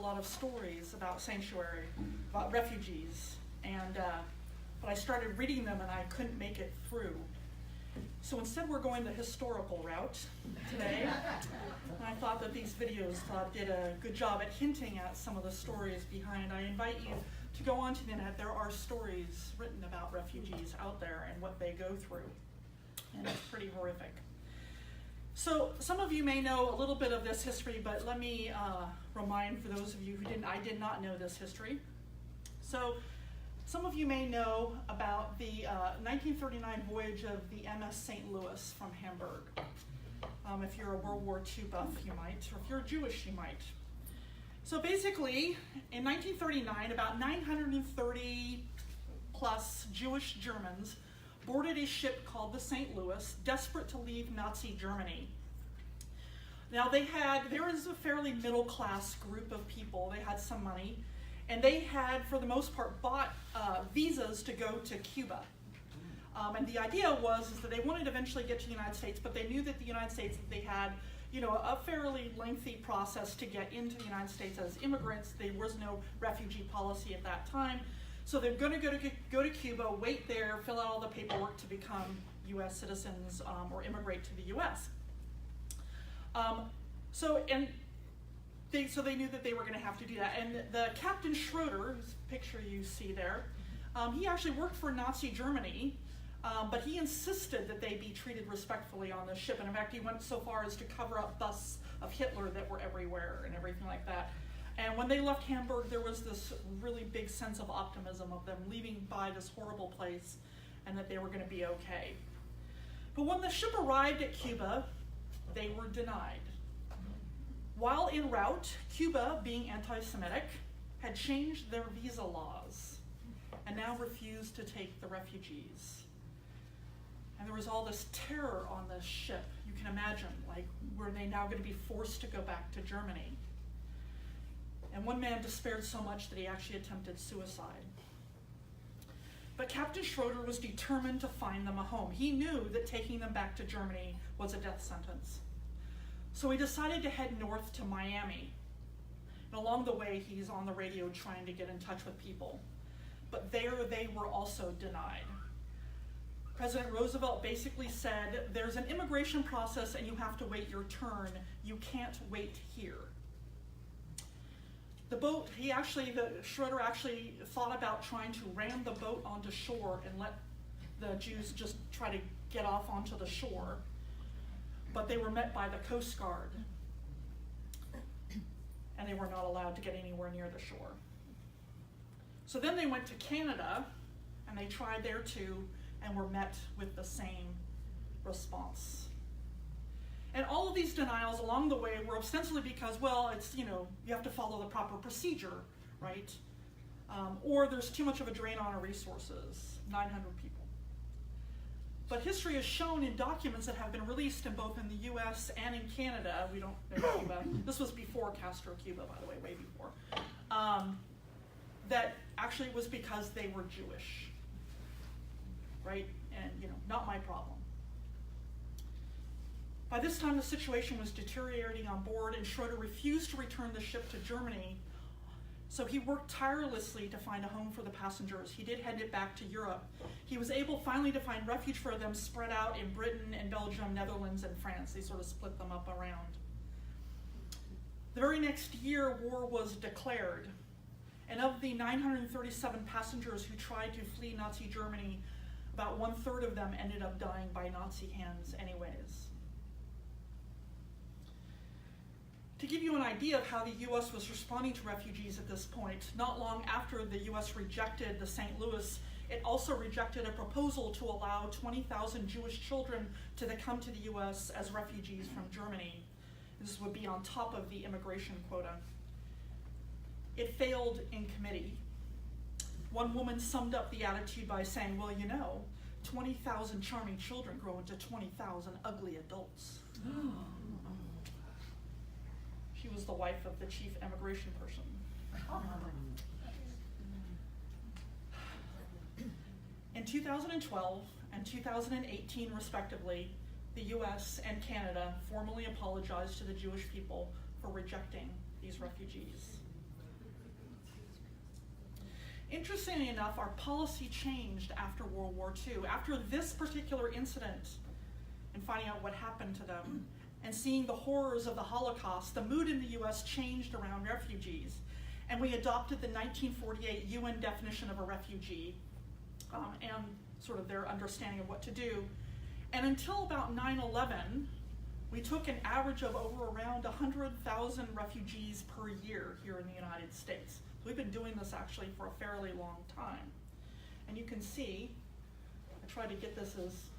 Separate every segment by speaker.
Speaker 1: lot of stories about sanctuary, about refugees, but I started reading them and I couldn't make it through. So instead we're going the historical route today. And I thought that these videos did a good job at hinting at some of the stories behind. I invite you to go onto the internet. There are stories written about refugees out there and what they go through. And it's pretty horrific. So some of you may know a little bit of this history, but let me remind for those of you who didn't, I did not know this history. So some of you may know about the 1939 voyage of the MS St. Louis from Hamburg. If you're a World War II buff, you might, or if you're Jewish, you might. So basically, in 1939, about 930 plus Jewish Germans boarded a ship called the St. Louis, desperate to leave Nazi Germany. Now there was a fairly middle-class group of people. They had some money, and they had, for the most part, bought visas to go to Cuba. And the idea was that they wanted to eventually get to the United States, but they knew that the United States, they had, a fairly lengthy process to get into the United States as immigrants. There was no refugee policy at that time. So they're going to go to Cuba, wait there, fill out all the paperwork to become U.S. citizens or immigrate to the U.S. So they knew that they were going to have to do that. And the Captain Schroeder, whose picture you see there, he actually worked for Nazi Germany, but he insisted that they be treated respectfully on the ship. And in fact, he went so far as to cover up busts of Hitler that were everywhere and everything like that. And when they left Hamburg, there was this really big sense of optimism of them leaving by this horrible place and that they were going to be okay. But when the ship arrived at Cuba, they were denied. While en route, Cuba, being anti-Semitic, had changed their visa laws and now refused to take the refugees. And there was all this terror on this ship. You can imagine, were they now going to be forced to go back to Germany? And one man despaired so much that he actually attempted suicide. But Captain Schroeder was determined to find them a home. He knew that taking them back to Germany was a death sentence. So he decided to head north to Miami. And along the way, he's on the radio trying to get in touch with people. But there they were also denied. President Roosevelt basically said, there's an immigration process and you have to wait your turn. You can't wait here. The boat, Schroeder actually thought about trying to ram the boat onto shore and let the Jews just try to get off onto the shore. But they were met by the Coast Guard, and they were not allowed to get anywhere near the shore. So then they went to Canada, and they tried there too, and were met with the same response. And all of these denials along the way were ostensibly because, well, it's, you have to follow the proper procedure, right? Or there's too much of a drain on our resources, 900 people. But history has shown in documents that have been released in both in the US and in Canada, we don't know Cuba, this was before Castro Cuba, by the way, way before, that actually it was because they were Jewish, right? And, not my problem. By this time, the situation was deteriorating on board, and Schroeder refused to return the ship to Germany, so he worked tirelessly to find a home for the passengers. He did head it back to Europe. He was able finally to find refuge for them spread out in Britain and Belgium, Netherlands, and France. They sort of split them up around. The very next year, war was declared, and of the 937 passengers who tried to flee Nazi Germany, about 1/3 of them ended up dying by Nazi hands anyways. To give you an idea of how the U.S. was responding to refugees at this point, not long after the U.S. rejected the St. Louis, it also rejected a proposal to allow 20,000 Jewish children to come to the U.S. as refugees from Germany. This would be on top of the immigration quota. It failed in committee. One woman summed up the attitude by saying, well, 20,000 charming children grow into 20,000 ugly adults. She was the wife of the chief immigration person. In 2012 and 2018, respectively, the US and Canada formally apologized to the Jewish people for rejecting these refugees. Interestingly enough, our policy changed after World War II. After this particular incident and finding out what happened to them and seeing the horrors of the Holocaust, the mood in the US changed around refugees. And we adopted the 1948 UN definition of a refugee and sort of their understanding of what to do. And until about 9/11, we took an average of around 100,000 refugees per year here in the United States. We've been doing this actually for a fairly long time. And you can see, I tried to get this as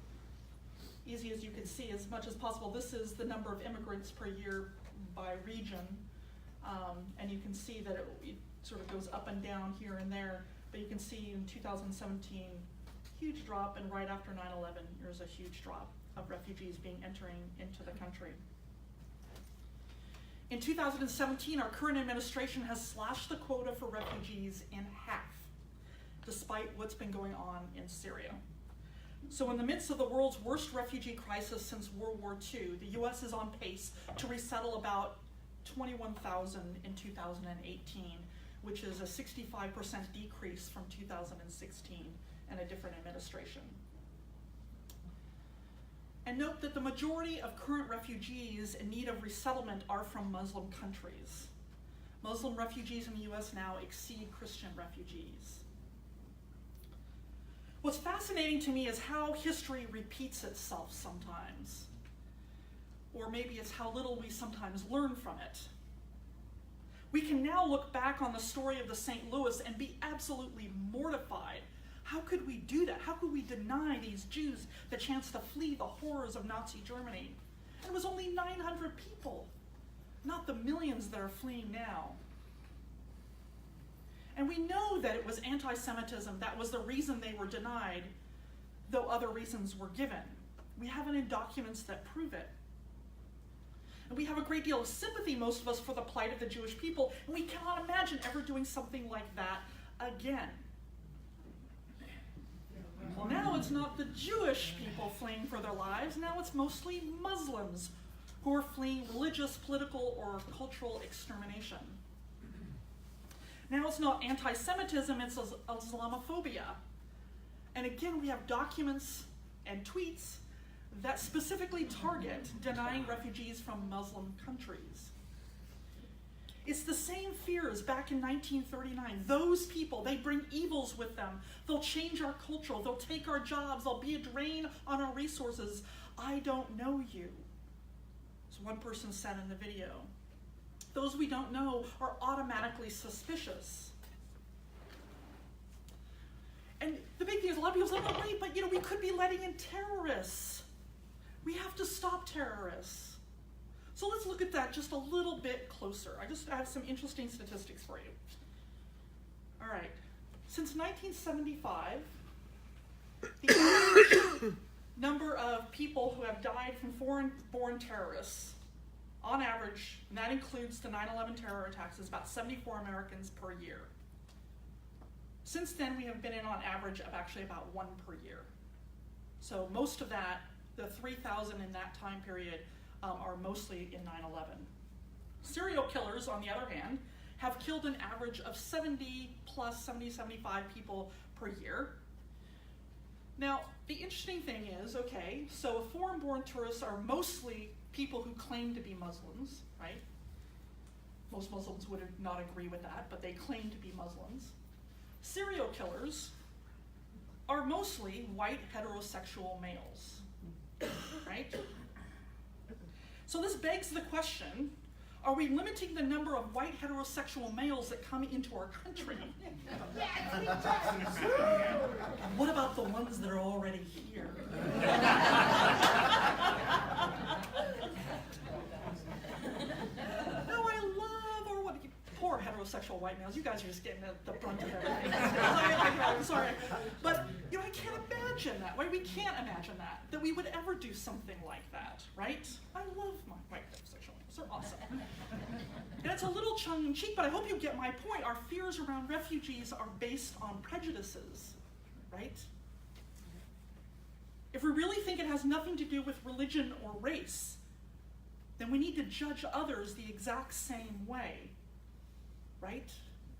Speaker 1: easy as you can see as much as possible. This is the number of immigrants per year by region. And you can see that it sort of goes up and down here and there. But you can see in 2017, huge drop, and right after 9/11, there's a huge drop of refugees entering into the country. In 2017, our current administration has slashed the quota for refugees in half, despite what's been going on in Syria. So in the midst of the world's worst refugee crisis since World War II, the US is on pace to resettle about 21,000 in 2018, which is a 65% decrease from 2016 and a different administration. And note that the majority of current refugees in need of resettlement are from Muslim countries. Muslim refugees in the US now exceed Christian refugees. What's fascinating to me is how history repeats itself sometimes. Or maybe it's how little we sometimes learn from it. We can now look back on the story of the St. Louis and be absolutely mortified. How could we do that? How could we deny these Jews the chance to flee the horrors of Nazi Germany? And it was only 900 people, not the millions that are fleeing now. And we know that it was anti-Semitism that was the reason they were denied, though other reasons were given. We have it in documents that prove it. And we have a great deal of sympathy, most of us, for the plight of the Jewish people, and we cannot imagine ever doing something like that again. Well, now it's not the Jewish people fleeing for their lives. Now it's mostly Muslims who are fleeing religious, political, or cultural extermination. Now it's not anti-Semitism, it's Islamophobia. And again, we have documents and tweets that specifically target denying refugees from Muslim countries. It's the same fears back in 1939. Those people, they bring evils with them. They'll change our culture. They'll take our jobs. They'll be a drain on our resources. I don't know you. As one person said in the video. Those we don't know are automatically suspicious. And the big thing is a lot of people say, oh, wait, but we could be letting in terrorists. We have to stop terrorists. So let's look at that just a little bit closer. I have some interesting statistics for you. All right. Since 1975, the average number of people who have died from foreign-born terrorists, on average, and that includes the 9/11 terror attacks, is about 74 Americans per year. Since then, we have been in on average of actually about 1 per year. So most of that, the 3,000 in that time period, are mostly in 9/11. Serial killers, on the other hand, have killed an average of 70, 75 people per year. Now, the interesting thing is, okay, so foreign-born tourists are mostly people who claim to be Muslims, right? Most Muslims would not agree with that, but they claim to be Muslims. Serial killers are mostly white heterosexual males, right? So this begs the question, are we limiting the number of white heterosexual males that come into our country? What about the ones that are already here? No, I love our poor heterosexual white males. You guys are just getting the brunt of everything. I'm sorry. But I can't imagine that. Right? We can't imagine that we would ever do something like that, right? I love my white heterosexual males. They're awesome. And it's a little tongue-in-cheek, but I hope you get my point. Our fears around refugees are based on prejudices, right? If we really think it has nothing to do with religion or race, then we need to judge others the exact same way, right?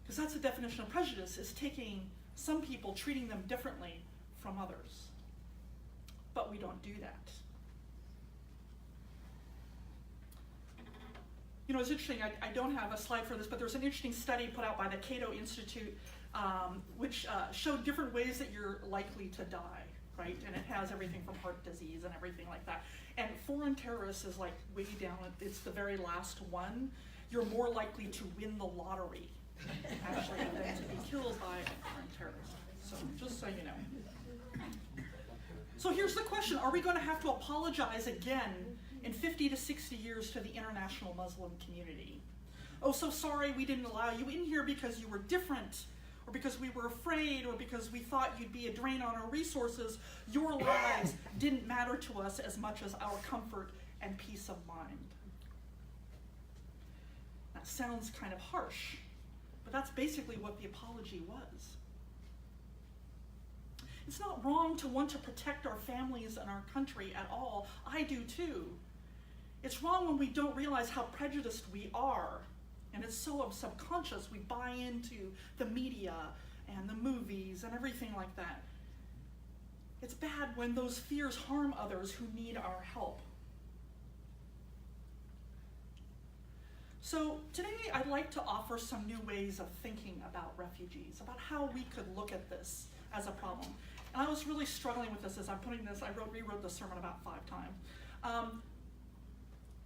Speaker 1: Because that's the definition of prejudice, is taking some people, treating them differently from others. But we don't do that. You know, it's interesting, I don't have a slide for this, but there's an interesting study put out by the Cato Institute, which showed different ways that you're likely to die, right? And it has everything from heart disease and everything like that. And foreign terrorists is like way down, it's the very last one. You're more likely to win the lottery, actually, than to be killed by a foreign terrorist. So, just so you know. So here's the question, are we going to have to apologize again in 50 to 60 years to the international Muslim community? Oh, so sorry we didn't allow you in here because you were different, or because we were afraid, or because we thought you'd be a drain on our resources. Your lives didn't matter to us as much as our comfort and peace of mind. That sounds kind of harsh, but that's basically what the apology was. It's not wrong to want to protect our families and our country at all. I do too. It's wrong when we don't realize how prejudiced we are. And it's so subconscious. We buy into the media and the movies and everything like that. It's bad when those fears harm others who need our help. So today I'd like to offer some new ways of thinking about refugees, about how we could look at this as a problem. And I was really struggling with this as I'm putting this, I rewrote the sermon about 5 times.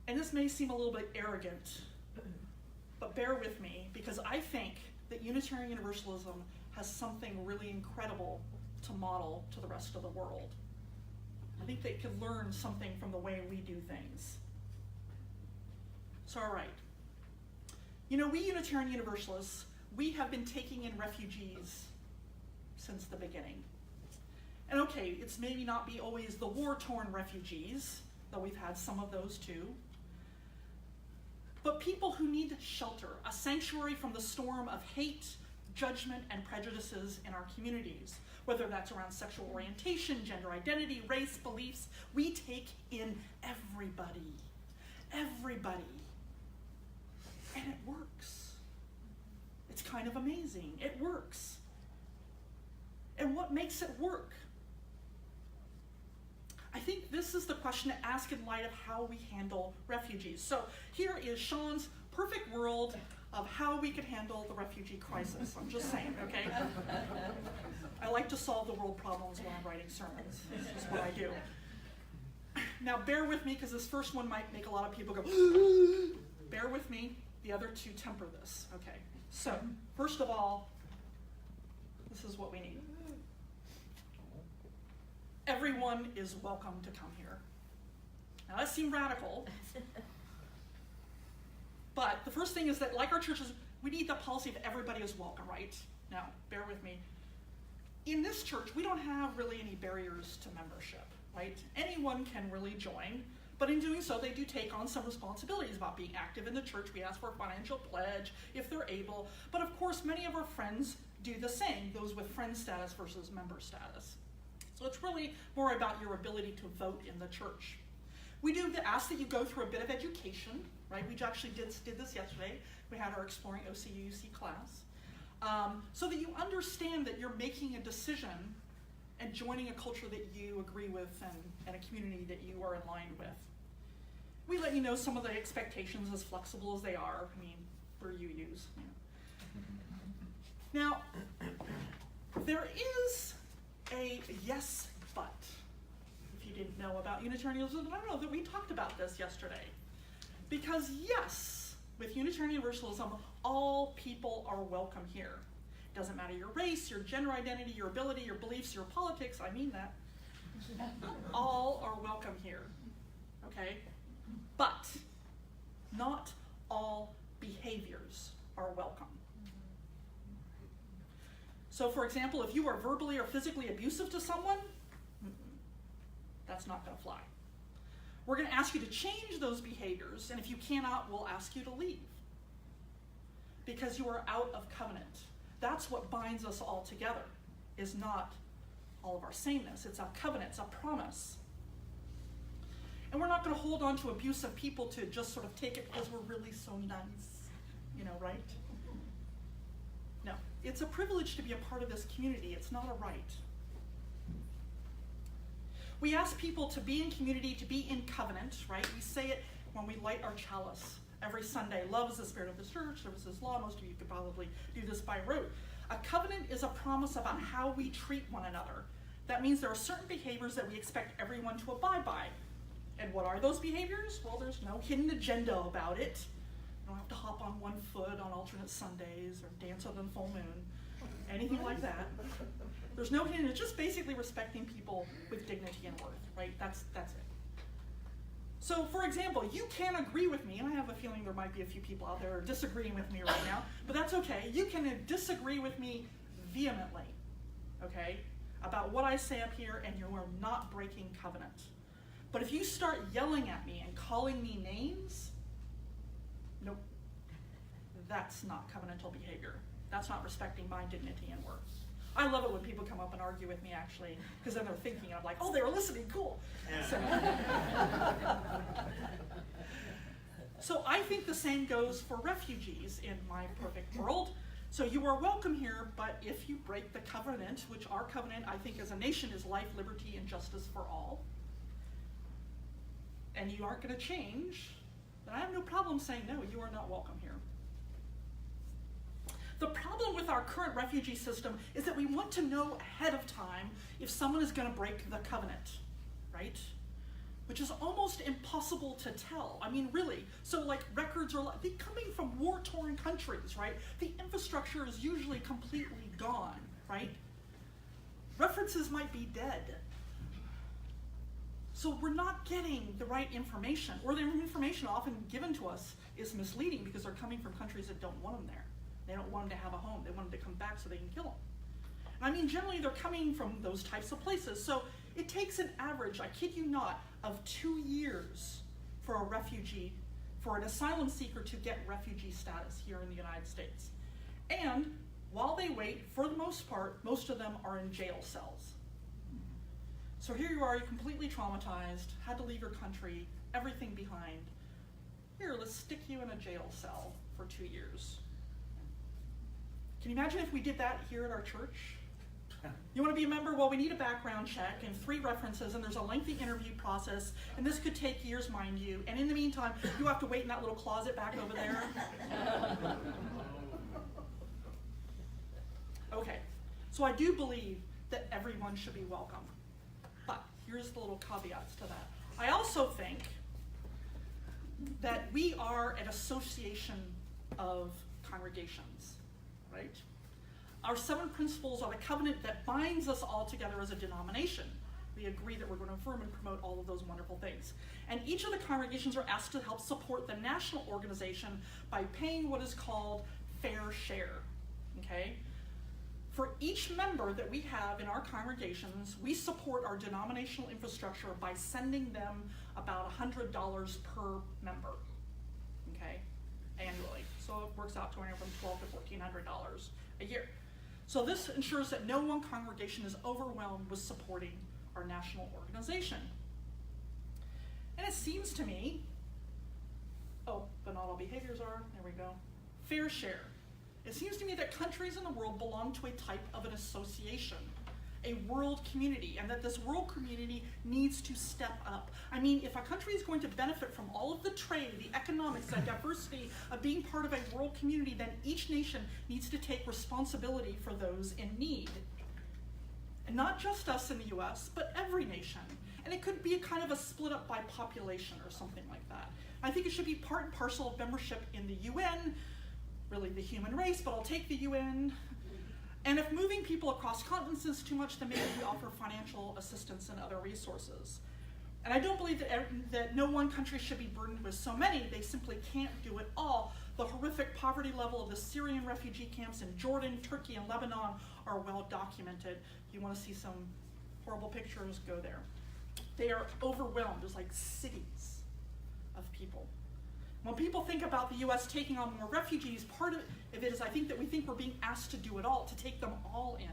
Speaker 1: And this may seem a little bit arrogant, but bear with me, because I think that Unitarian Universalism has something really incredible to model to the rest of the world. I think they could learn something from the way we do things. So, all right. You know, we Unitarian Universalists, we have been taking in refugees since the beginning. And okay, it's maybe not be always the war-torn refugees, though we've had some of those too. But people who need shelter, a sanctuary from the storm of hate, judgment, and prejudices in our communities, whether that's around sexual orientation, gender identity, race, beliefs. We take in everybody. Everybody. And it works. It's kind of amazing. It works. And what makes it work? I think this is the question to ask in light of how we handle refugees. So here is Sean's perfect world of how we could handle the refugee crisis. I'm just saying, okay? I like to solve the world problems when I'm writing sermons. This is what I do. Now bear with me, because this first one might make a lot of people go, bear with me. The other two temper this. Okay, so first of all, this is what we need. Everyone is welcome to come here. Now that seems radical, but the first thing is that, like our churches, we need the policy of everybody is welcome, right? Now, bear with me. In this church, we don't have really any barriers to membership, right? Anyone can really join, but in doing so, they do take on some responsibilities about being active in the church. We ask for a financial pledge if they're able, but of course, many of our friends do the same, those with friend status versus member status. So it's really more about your ability to vote in the church. We do ask that you go through a bit of education, right? We actually did this yesterday. We had our Exploring OCUC class. So that you understand that you're making a decision and joining a culture that you agree with and a community that you are aligned with. We let you know some of the expectations, as flexible as they are. I mean, we're UUs. You know. Now, there is a yes, but. If you didn't know about Unitarianism, I don't know that we talked about this yesterday. Because yes, with Unitarian Universalism, all people are welcome here. It doesn't matter your race, your gender identity, your ability, your beliefs, your politics, I mean that. All are welcome here, okay? But not all behaviors are welcome. So for example, if you are verbally or physically abusive to someone, that's not going to fly. We're going to ask you to change those behaviors, and if you cannot, we'll ask you to leave. Because you are out of covenant. That's what binds us all together, is not all of our sameness. It's a covenant, it's a promise. And we're not going to hold on to abusive people to just sort of take it because we're really so nice, you know, right? it's a privilege to be a part of this community. It's not a right. We ask people to be in community, to be in covenant, right? We say it when we light our chalice every Sunday. Love is the spirit of the church, service is law. Most of you could probably do this by rote. A covenant is a promise about how we treat one another. That means there are certain behaviors that we expect everyone to abide by. And what are those behaviors? Well, there's no hidden agenda about it. You don't have to hop on one foot on alternate Sundays or dance on the full moon, anything like that. There's no hidden, it's just basically respecting people with dignity and worth, right? That's it. So, for example, you can agree with me, and I have a feeling there might be a few people out there disagreeing with me right now, but that's okay. You can disagree with me vehemently, okay, about what I say up here, and you are not breaking covenant. But if you start yelling at me and calling me names, nope, that's not covenantal behavior. That's not respecting my dignity and worth. I love it when people come up and argue with me, actually, because then they're thinking, I'm like, oh, they were listening, cool. So I think the same goes for refugees in my perfect world. So you are welcome here, but if you break the covenant, which our covenant, I think, as a nation is life, liberty, and justice for all, and you aren't going to change, then I have no problem saying, no, you are not welcome here. The problem with our current refugee system is that we want to know ahead of time if someone is going to break the covenant, right? Which is almost impossible to tell. I mean, really. So, like, records are coming from war-torn countries, right? The infrastructure is usually completely gone, right? References might be dead. So we're not getting the right information, or the information often given to us is misleading because they're coming from countries that don't want them there. They don't want them to have a home. They want them to come back so they can kill them. And I mean, generally they're coming from those types of places. So it takes an average, I kid you not, of 2 years for a refugee, for an asylum seeker to get refugee status here in the United States. And while they wait, for the most part, most of them are in jail cells. So here you are, you're completely traumatized, had to leave your country, everything behind. Here, let's stick you in a jail cell for 2 years. Can you imagine if we did that here at our church? You want to be a member? Well, we need a background check and 3 references, and there's a lengthy interview process, and this could take years, mind you. And in the meantime, you have to wait in that little closet back over there. Okay, so I do believe that everyone should be welcome. But here's the little caveats to that. I also think that we are an association of congregations, right? Our 7 principles are the covenant that binds us all together as a denomination. We agree that we're going to affirm and promote all of those wonderful things. And each of the congregations are asked to help support the national organization by paying what is called fair share, okay? For each member that we have in our congregations, we support our denominational infrastructure by sending them about $100 per member, okay, annually. So it works out to anywhere from $1,200 to $1,400 a year. So this ensures that no one congregation is overwhelmed with supporting our national organization. And it seems to me, oh, but not all behaviors are, there we go, fair share. It seems to me that countries in the world belong to a type of an association, a world community, and that this world community needs to step up. I mean, if a country is going to benefit from all of the trade, the economics, the diversity of being part of a world community, then each nation needs to take responsibility for those in need. And not just us in the US, but every nation. And it could be a kind of a split up by population or something like that. I think it should be part and parcel of membership in the UN, really the human race, but I'll take the UN. And if moving people across continents is too much, then maybe we offer financial assistance and other resources. And I don't believe that no one country should be burdened with so many. They simply can't do it all. The horrific poverty level of the Syrian refugee camps in Jordan, Turkey, and Lebanon are well documented. If you want to see some horrible pictures, go there. They are overwhelmed. There's like cities of people. When people think about the U.S. taking on more refugees, part of it is I think that we think we're being asked to do it all, to take them all in.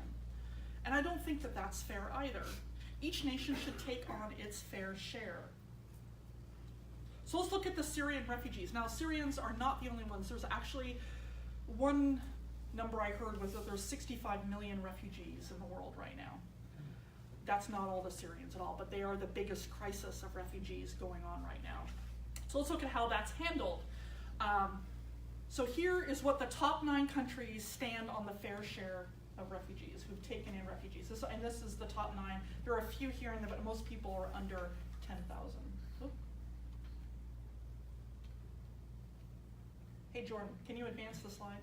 Speaker 1: And I don't think that that's fair either. Each nation should take on its fair share. So let's look at the Syrian refugees. Now, Syrians are not the only ones. There's actually one number I heard was that there's 65 million refugees in the world right now. That's not all the Syrians at all, but they are the biggest crisis of refugees going on right now. So let's look at how that's handled. So here is what the top 9 countries stand on the fair share of refugees who've taken in refugees. And this is the top 9. There are a few here, but most people are under 10,000. Hey Jordan, can you advance the slide?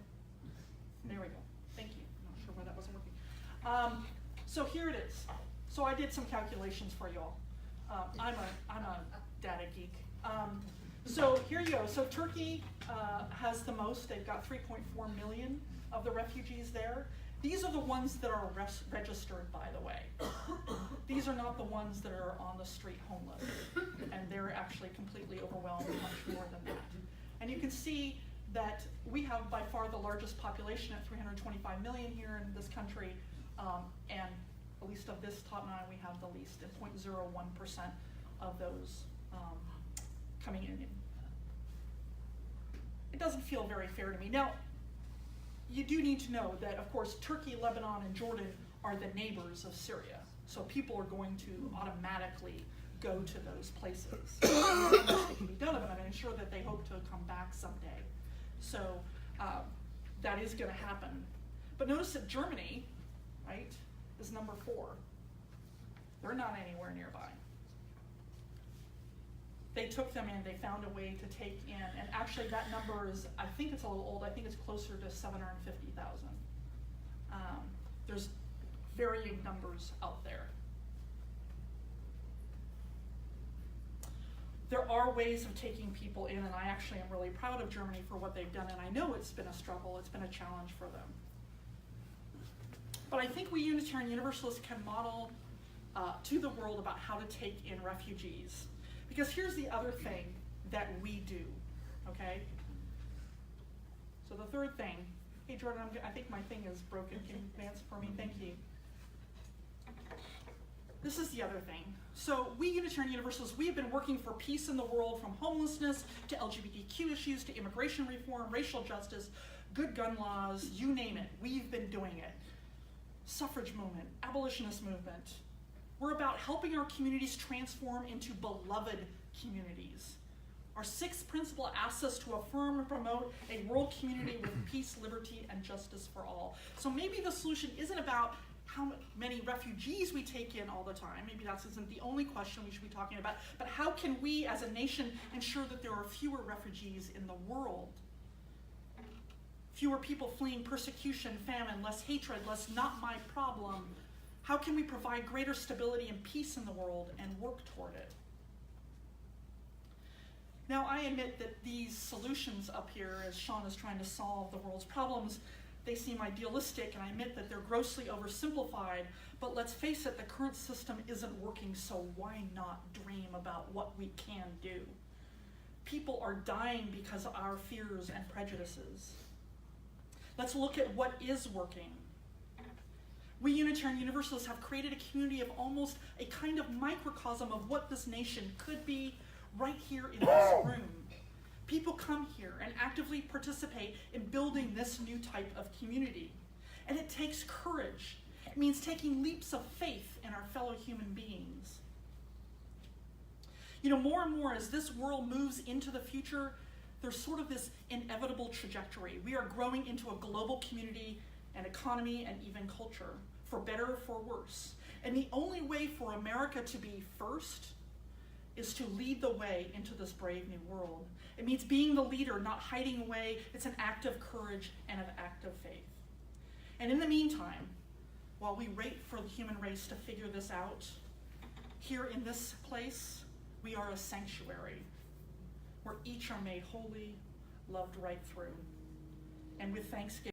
Speaker 1: There we go. Thank you. I'm not sure why that wasn't working. So here it is. So I did some calculations for you all. I'm a data geek. So here you go. So Turkey has the most. They've got 3.4 million of the refugees there. These are the ones that are registered, by the way. These are not the ones that are on the street homeless. And they're actually completely overwhelmed, much more than that. And you can see that we have by far the largest population at 325 million here in this country, and at least of this top 9, we have the least at 0.01% of those coming in. It doesn't feel very fair to me. Now, you do need to know that, of course, Turkey, Lebanon, and Jordan are the neighbors of Syria. So people are going to automatically go to those places. Nothing can be done about it. I'm sure that they hope to come back someday. So that is going to happen. But notice that Germany, right, is number 4. They're not anywhere nearby. They took them in, they found a way to take in, and actually that number is, I think it's a little old, I think it's closer to 750,000. There's varying numbers out there. There are ways of taking people in, and I actually am really proud of Germany for what they've done, and I know it's been a struggle, it's been a challenge for them. But I think we Unitarian Universalists can model to the world about how to take in refugees. Because here's the other thing that we do, okay? So the third thing, hey Jordan, I think my thing is broken. Can you advance for me? Thank you. This is the other thing. So we Unitarian Universalists, we have been working for peace in the world, from homelessness to LGBTQ issues to immigration reform, racial justice, good gun laws, you name it. We've been doing it. Suffrage movement, abolitionist movement. We're about helping our communities transform into beloved communities. Our 6th principle asks us to affirm and promote a world community with peace, liberty, and justice for all. So maybe the solution isn't about how many refugees we take in all the time. Maybe that isn't the only question we should be talking about. But how can we as a nation ensure that there are fewer refugees in the world? Fewer people fleeing persecution, famine, less hatred, less not my problem. How can we provide greater stability and peace in the world and work toward it? Now, I admit that these solutions up here, as Sean is trying to solve the world's problems, they seem idealistic, and I admit that they're grossly oversimplified, but let's face it, the current system isn't working, so why not dream about what we can do? People are dying because of our fears and prejudices. Let's look at what is working. We Unitarian Universalists have created a community of almost a kind of microcosm of what this nation could be right here in this room. People come here and actively participate in building this new type of community. And it takes courage. It means taking leaps of faith in our fellow human beings. You know, more and more as this world moves into the future, there's sort of this inevitable trajectory. We are growing into a global community and economy and even culture, for better or for worse. And the only way for America to be first is to lead the way into this brave new world. It means being the leader, not hiding away. It's an act of courage and an act of faith. And in the meantime, while we wait for the human race to figure this out, here in this place, we are a sanctuary where each are made holy, loved right through. And with thanksgiving,